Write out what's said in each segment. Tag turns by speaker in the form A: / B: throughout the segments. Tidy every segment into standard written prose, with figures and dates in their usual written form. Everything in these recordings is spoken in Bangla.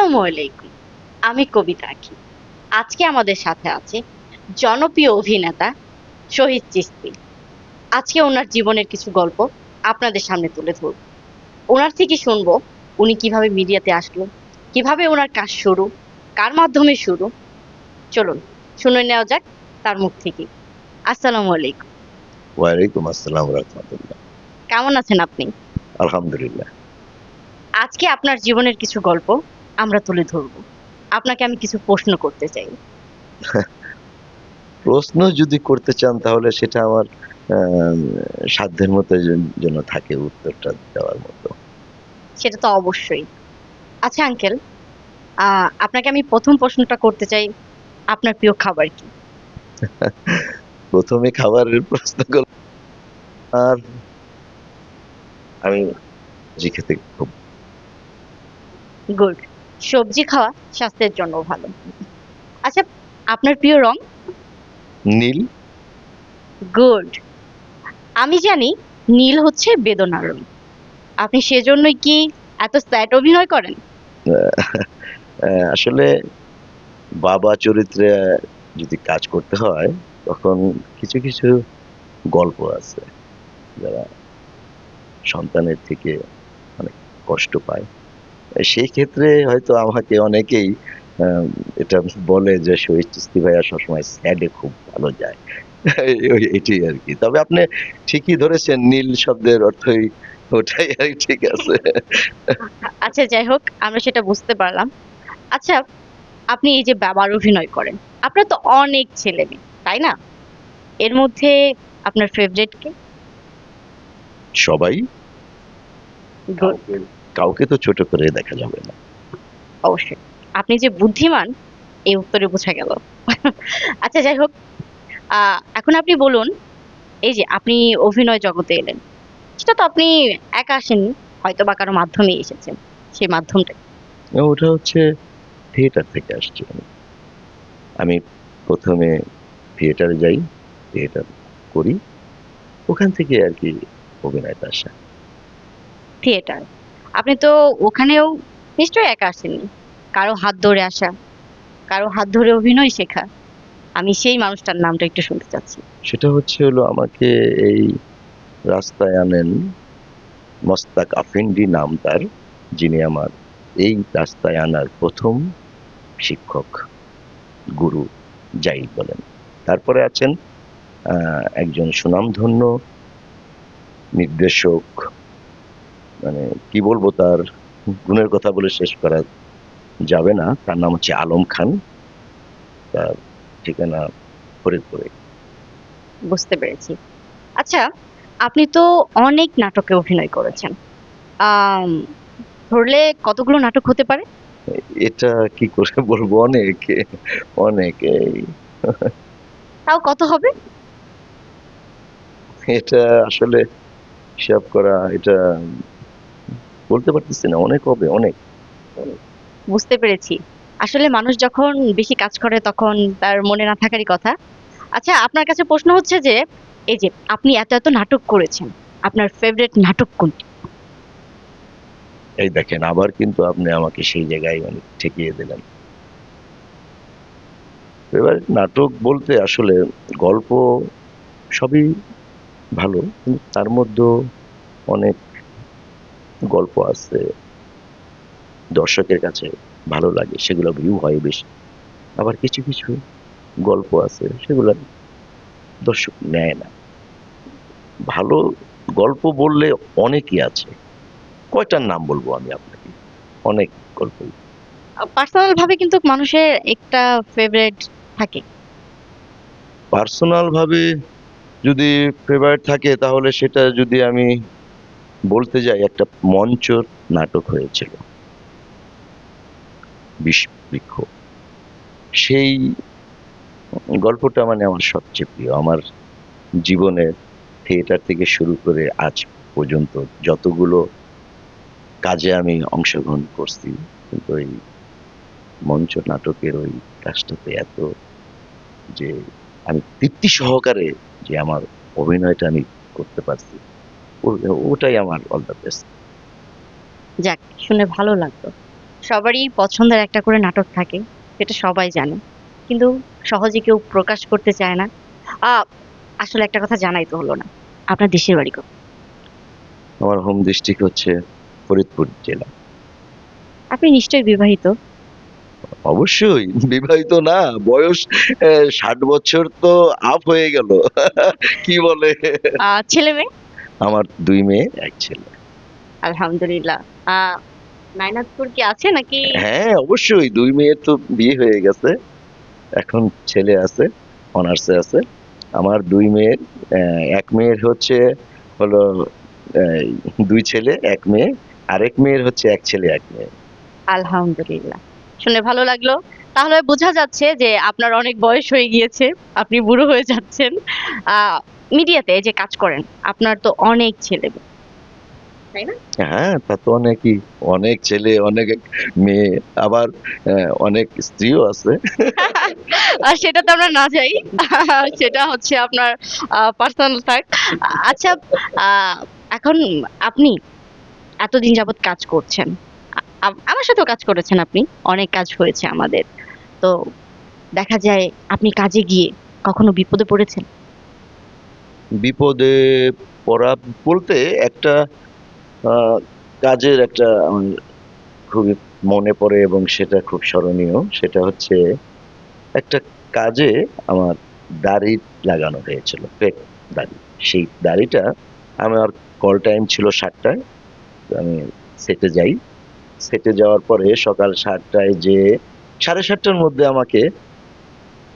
A: আসসালামু আলাইকুম। আমি কবিতা আঁকি। আজকে আমাদের সাথে আছে জনপ্রিয় অভিনেতা শহীদ চিশতি। আজকে ওনার জীবনের কিছু গল্প আপনাদের সামনে তুলে ধরব। ওনার থেকে শুনবো উনি কিভাবে মিডিয়াতে আসলো, কিভাবে ওনার কাজ শুরু, কার মাধ্যমে শুরু। চলুন শুনে নেওয়া যাক তার মুখ থেকে। আসসালামু আলাইকুম।
B: ওয়ালাইকুম আসসালাম রাহমাতুল্লাহ।
A: কেমন আছেন আপনি?
B: আলহামদুলিল্লাহ।
A: আজকে আপনার জীবনের কিছু গল্প আমরা তুলে ধরবো। আপনাকে আমি কিছু প্রশ্ন করতে চাই।
B: প্রশ্ন যদি করতে চান তাহলে সেটা আমার আম সাধ্যের মতো যেন থাকে উত্তরটা দেওয়ার মতো।
A: সেটা তো অবশ্যই। আচ্ছা আঙ্কেল, আপনাকে আমি ১ম প্রশ্নটা করতে চাই, আপনার প্রিয় খাবার কি?
B: ১ম এ খাবারের প্রশ্ন করলে আর আমি জি খেতে খুব
A: গুড। সবজি খাওয়া স্বাস্থ্যের জন্য ভালো। আচ্ছা, আপনার প্রিয় রং?
B: নীল।
A: গুড। আমি জানি নীল হচ্ছে বেদনার রং। আপনি সেজন্যই কি এত স্যাড অভিনয় করেন?
B: আসলে বাবা চরিত্রে যদি কাজ করতে হয় তখন কিছু, কিছু গল্প আছে যারা সন্তানের থেকে অনেক কষ্ট পায়। সেই ক্ষেত্রে হয়তো আমাকে অনেকেই আম এটা বলে যে শহীদ চিশতি ভাইয়া সবসময় স্যাড এ খুব ভালো যায়। এটাই আরকি। তবে আপনি ঠিকই ধরেছেন, নীল শব্দের অর্থই ওটাই ঠিক আছে।
A: আচ্ছা যাই হোক, আমরা সেটা বুঝতে পারলাম। আচ্ছা, আপনি এই যে বাবার অভিনয় করেন, আপনার তো অনেক ছেলেমেয়ে, তাই না? এর মধ্যে আপনার ফেভারিট কে?
B: সবাই।
A: গুড,
B: কাউকে কাউকে তো ছোট করে দেখা যাবে না।
A: অবশ্যই। আপনি যে বুদ্ধিমান এই উত্তরে বোঝা গেল। আচ্ছা যাই হোক, এখন আপনি বলুন, এই যে আপনি অভিনয় জগতে এলেন, সেটা তো আপনি একা আসেননি, হয়তোবা কারো মাধ্যমেই এসেছেন। সেই মাধ্যমটা কি?
B: ওটা হচ্ছে থিয়েটার থেকে আসছি আমি। আমি ১ম এ থিয়েটারে যাই, থিয়েটার করি। ওখান থেকে আরকি অভিনয়টা আসা।
A: থিয়েটার। আপনি তো ওখানেও নিশ্চয়ই একা আসেননি। কারো হাত ধরে আসা, কারো হাত ধরে অভিনয় শেখা। আমি সেই মানুষটার নামটা একটু শুনতে চাচ্ছি।
B: সেটা হচ্ছে হলো আমাকে এই রাস্তায় আনেন মোস্তাক আফেন্ডি নাম তার, যিনি আমার এই রাস্তায় আনার ১ম শিক্ষক, গুরু যাই বলেন। তারপরে আছেন আ একজন সুনামধন্য নির্দেশক, মানে কি বলবো, তার গুণের কথা বলে শেষ করা যাবে না। তার নাম হচ্ছে আলম খান। তার ঠিকানা ফরিদপুরে।
A: বুঝতে পেরেছি। আচ্ছা, আপনি তো অনেক নাটকে অভিনয় করেছেন। আম ধরলে কতগুলো নাটক হতে পারে?
B: এটা কি করে বলবো, অনেক, অনেক এই
A: তাও কত হবে?
B: এটা আসলে হিসাব করা এটা বলতে পারতেছি না। অনেক হবে, অনেক।
A: বুঝতে পেরেছি। আসলে মানুষ যখন বেশি কাজ করে তখন তার মনে না থাকারই কথা। আচ্ছা, আপনার কাছে প্রশ্ন হচ্ছে যে, এই যে আপনি এত, এত নাটক করেছেন, আপনার ফেভারিট নাটক কোনটি?
B: এই দেখেন, আবার কিন্তু আপনি আমাকে সেই জায়গায় মানে ঠেকিয়ে দিলেন। এবার নাটক বলতে আসলে গল্প সবই ভালো। কিন্তু তার মধ্যেও অনেক গল্প আছে দর্শকের কাছে ভালো লাগে। সেগুলো ভিউ হয় বেশি। আবার কিছু, কিছু গল্প আছে সেগুলা দর্শক নেয় না। ভালো গল্প বললে অনেকই আছে। কয়টার নাম বলবো আমি আপনাকে? অনেক গল্পই।
A: পার্সোনাল ভাবে কিন্তু মানুষের একটা ফেভারিট থাকে।
B: পার্সোনাল ভাবে যদি ফেভারিট থাকে তাহলে সেটা যদি আমি বলতে যাই, একটা মঞ্চ নাটক হয়েছিল 'বিষবৃক্ষ'। সেই গল্পটা মানে আমার সবচেয়ে প্রিয়। আমার জীবনে থিয়েটার থেকে শুরু করে আজ পর্যন্ত যতগুলো কাজে আমি অংশগ্রহণ করছি, কিন্তু ওই মঞ্চ নাটকের ওই কাজটাতে এত যে আমি তৃপ্তি সহকারে যে আমার অভিনয়টা আমি করতে পারছি, ও ওটাই আমার অল দ্যা বেস্ট।
A: যাক, শুনে ভালো লাগলো। সবারই পছন্দের একটা করে নাটক থাকে, সেটা সবাই জানে, কিন্তু সহজে কেউ প্রকাশ করতে চায় না। আহ আসলে একটা কথা জানাই তো হলো না, আপনার দেশের বাড়ি কোথায়?
B: আমার হোম ডিস্ট্রিক্ট হচ্ছে ফরিদপুর জেলা।
A: আপনি নিশ্চয়ই বিবাহিত।
B: অবশ্যই বিবাহিত না, বয়স 60 বছর তো আপ হয়ে গেল। কি বলে?
A: ছেলে মেয়ে?
B: আমার 2 মেয়ে 1 ছেলে।
A: আলহামদুলিল্লাহ। আহ নাইনাতপুর কি আছে নাকি?
B: হ্যাঁ, অবশ্যই 2 মেয়ের তো বিয়ে হয়ে গেছে, এখন ছেলে আছে, অনার্সে আছে। আমার 2 মেয়ের, 1 মেয়ের হলো 2 ছেলে 1 মেয়ে, আরেক মেয়ের হচ্ছে 1 ছেলে 1 মেয়ে।
A: আলহামদুলিল্লাহ, শুনে ভালো লাগলো। তাহলে বোঝা যাচ্ছে যে আপনার অনেক বয়স হয়ে গিয়েছে, আপনি বুড়ো হয়ে যাচ্ছেন। আহ মিডিয়াতে যে কাজ করেন, আপনার তো অনেক ছেলে মেয়ে, তাই না?
B: হ্যাঁ, তা তো অনেকই, অনেক ছেলে অনেক মেয়ে, আবার অনেক স্ত্রীও আছে।
A: আর সেটা তো আমরা না যাই, সেটা হচ্ছে আপনার পার্সোনাল ফ্যাক্ট। আচ্ছা, আহ, এখন আপনি এতদিন যাবত কাজ করছেন, আমার সাথেও কাজ করেছেন আপনি, অনেক কাজ হয়েছে আমাদের। তো দেখা যায় আপনি কাজে গিয়ে কখনো বিপদে পড়েছেন?
B: বিপদে পড়া বলতে একটা আহ, কাজের একটা আমার খুবই মনে পড়ে এবং সেটা খুব স্মরণীয়। সেটা হচ্ছে একটা কাজে আমার দাড়ি লাগানো হয়েছিল, ফেক দাড়ি। সেই দাড়িটা, আমার কল টাইম ছিল 7টায়, আমি সেটে যাই। সেটে যাওয়ার পরে সকাল 7টায় যে 7:30টার মধ্যে আমাকে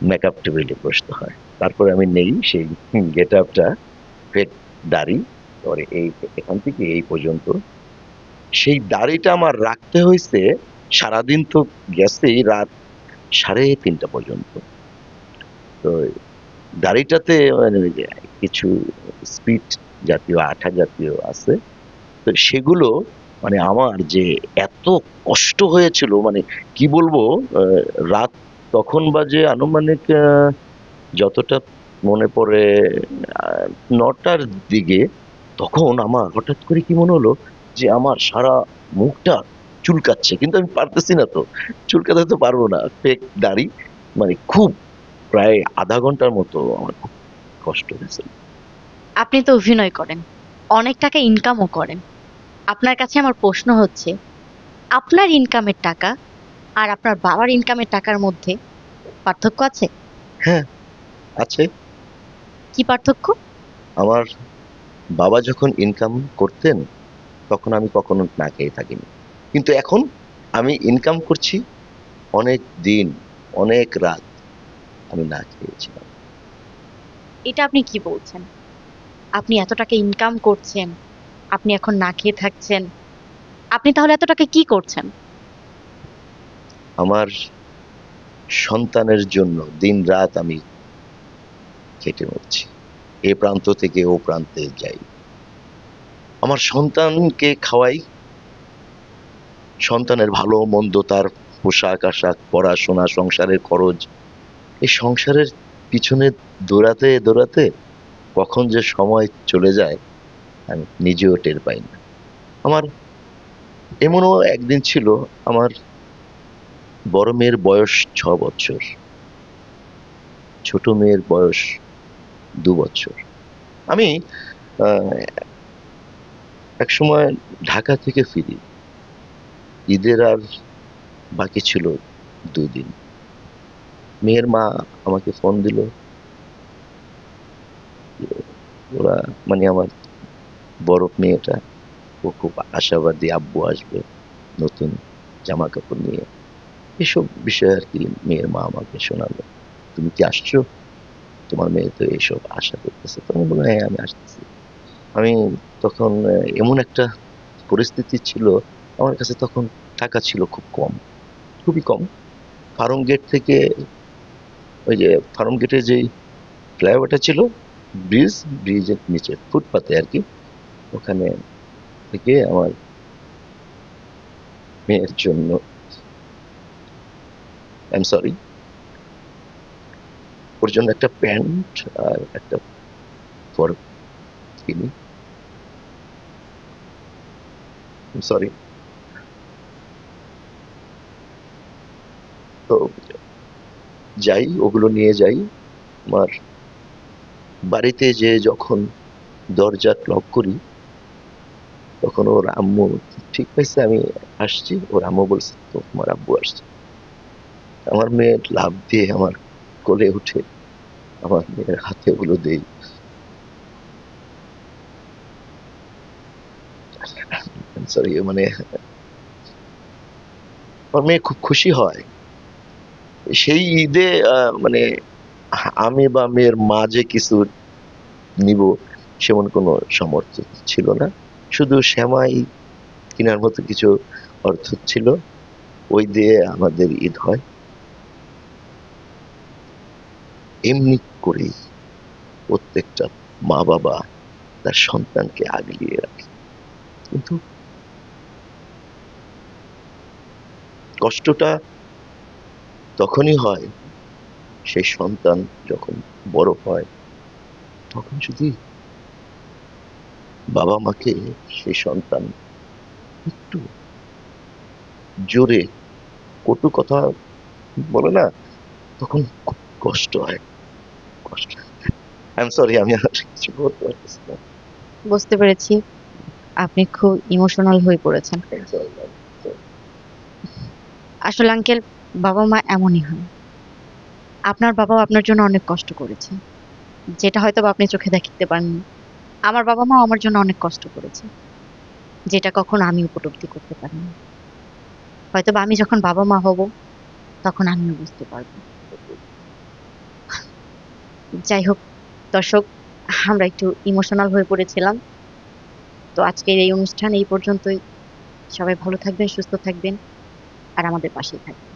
B: মেকআপ টেবিলে বসতে হয়। তারপরে আমি নেই সেই গেট আপটা, ফেক দাড়ি, পরে এই এখান থেকে এই পর্যন্ত। সেই দাড়িটা আমার রাখতে হয়েছে, সারাদিন তো গেছেই, রাত 3:30 পর্যন্ত। তো দাড়িটাতে মানে ওই যে কিছু স্পিড জাতীয় আঠা জাতীয় আছে, তো সেগুলো মানে আমার যে এত কষ্ট হয়েছিল, মানে কি বলবো। আহ, রাত তখন বাজে আনুমানিক, যতটা মনে পড়ে, 9টার দিকে। তখন আমার হঠাৎ করে কি মনে হলো যে আমার সারা মুখটা চুলকাচ্ছে, কিন্তু আমি পারতেছি না তো, চুলকাতে তো পারবো না, ফেক দাড়ি। মানে খুব, প্রায় আধা ঘন্টার মতো আমার খুব কষ্ট হয়েছে।
A: আপনি তো অভিনয় করেন, অনেক টাকা ইনকামও করেন। আপনার কাছে আমার প্রশ্ন হচ্ছে, আপনার ইনকামের টাকা আর আপনার বাবার ইনকামের টাকার মধ্যে পার্থক্য আছে?
B: হ্যাঁ, আছে।
A: কি পার্থক্য?
B: আমার বাবা যখন ইনকাম করতেন, তখন আমি কখনো না খেয়ে থাকিনি, কিন্তু এখন আমি ইনকাম করছি, অনেক দিন, অনেক রাত আমি না খেয়েছিলাম।
A: এটা আপনি কি বলছেন? আপনি এত টাকা ইনকাম করছেন, আপনি এখন না খেয়ে থাকছেন, আপনি তাহলে এত টাকা কি করছেন?
B: আমার সন্তানের জন্য দিন রাত আমি খেটে মরছি, এ প্রান্ত থেকে ও প্রান্তে যাই, আমার সন্তানকে খাওয়াই, সন্তানের ভালো মন্দ, তার পোশাক আশাক, পড়াশোনা, সংসারের খরচ, এই সংসারের পিছনে দৌড়াতে দৌড়াতে কখন যে সময় চলে যায় আমি নিজেও টের পাই না। আমার এমনও একদিন ছিল, আমার বড় মেয়ের বয়স 6 বছর, ছোট মেয়ের বয়স 2 বছর। আমি আহ, এক সময় ঢাকা থেকে ফিরি, ঈদের আর বাকি ছিল 2 দিন। মেয়ের মা আমাকে ফোন দিল, ওরা মানে আমার বড় মেয়েটা, ও খুব আশাবাদী আব্বু আসবে নতুন জামা কাপড় নিয়ে, এসব বিষয় আর কি মেয়ের মা আমাকে শোনালো। তুমি কি আসছো? তোমার মেয়ে তো এইসব আশা করতেছে। তো আমি বললাম, হ্যাঁ আমি আসতেছি। আমি তখন এমন একটা পরিস্থিতি ছিল, আমার কাছে তখন টাকা ছিল খুব কম, খুবই কম। ফার্ম গেট থেকে, ওই যে ফার্ম গেটের যে ফ্লাইওভারটা ছিল, ব্রিজের নিচে ফুটপাতে আর কি, ওখানে থেকে আমার মেয়ের জন্য, আই এম সরি, ওর জন্য একটা প্যান্ট আর একটা ফর কিনি, সরি, তো যাই, ওগুলো নিয়ে যাই। আমার বাড়িতে যে যখন দরজা নক করি, তখন ওর আম্মু ঠিক পাইছে আমি আসছি, ওর আম্মু বলছে তো তোমার আব্বু আসছে। আমার মেয়ে লাফ দিয়ে আমার কোলে উঠে আমার মেয়ের হাতে ওগুলো দেই। সরি, মানে আমার মেয়ে খুব খুশি হয় সেই ঈদে। মানে আমি বা মেয়ের মা যে কিছু নিব সেমন কোনো সামর্থ্য ছিল না। শুধু সেমাই কেনার মতো কিছু অর্থ ছিল, ওই দিয়ে আমাদের ঈদ হয়। এমনি করেই প্রত্যেকটা মা বাবা তার সন্তানকে আগলিয়ে রাখে, কিন্তু কষ্টটা তখনই হয় সেই সন্তান যখন বড় হয়, তখন যদি বাবা মাকে সেই সন্তান একটু জোরে কটু কথা বলে না, তখন খুব কষ্ট হয়। কষ্ট, আই এম সরি, আমি আর কিছু বলতে পারতেছি না।
A: বুঝতে পেরেছি আপনি খুব ইমোশনাল হয়ে পড়েছেন।
B: I'm sorry, I'm sorry.
A: আসলে আঙ্কেল, বাবা মা এমনই হয়। আপনার বাবাও আপনার জন্য অনেক কষ্ট করেছে, যেটা হয়তো বা আপনি চোখে দেখতে পাননি। আমার বাবা মাও আমার জন্য অনেক কষ্ট করেছে, যেটা কখনো আমি উপলব্ধি করতে পারিনি। হয়তো বা আমি যখন বাবা মা হব, তখন আমিও বুঝতে পারবো। যাই হোক দর্শক, আমরা একটু ইমোশনাল হয়ে পড়েছিলাম। তো আজকের এই অনুষ্ঠান এই পর্যন্তই। সবাই ভালো থাকবেন, সুস্থ থাকবেন, আর আমাদের পাশেই থাকবেন।